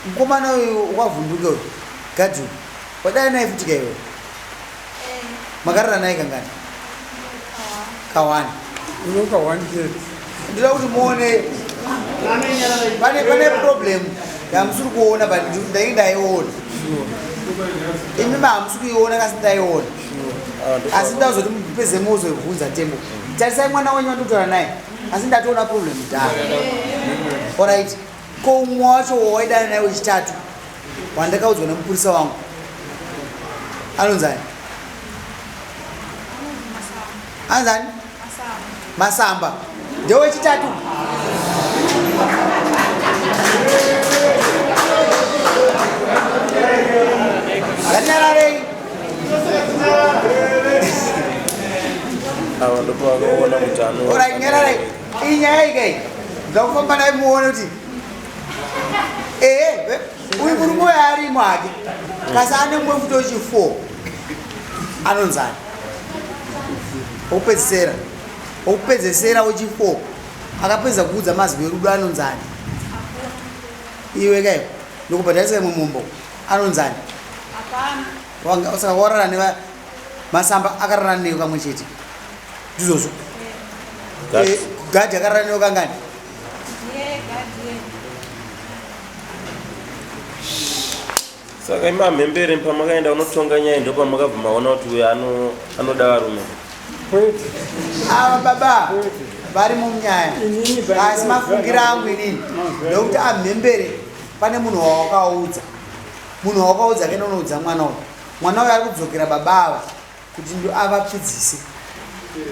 Mkomana uyu wakavhunduka uyu Gadhu wadai naye futi kaiwe makarara naye kangani Ka1 ndinoda kuti muone pane problem yamusiri kuona but ndainge ndaiona imi mamusiri kuiona kasi ndaiona asi ndazoti mupeze mozobvunza tembo tarisai mwana wenyu wandikutaura naye asi ndatoona problem dhaa alright ko umwe wacho wawaidana naye wechitatu wandakaudzwa nemupurisa wangu anonzani anzani Masamba ndewechitatu nganyararei alright nyararei iyi nyaya ikai ndakufamba naye muone kuti uyu murume wearimo hake kasi ane mumwe futi wechi4 anonzani okupedzesera wechi4 akapedza kuudza mazwi erudo anonzani iwe kai ndokubhadharisa imwe mumbo anonzani saka warara nemasamba akarara neyo kamwe chete ndizvozvo Gadhi akarara neyo kangani saka imamhembere pamakaenda unotonga nyaya ndo pamakabva maona kuti uyo anoda varume ava baba vari munyaya asi mafungira angu inini ndokuti amhembere pane munhu wawakaudza kaenda unoudza mwana uyu ari kudzokera baba ava kuti ndo avapfidzise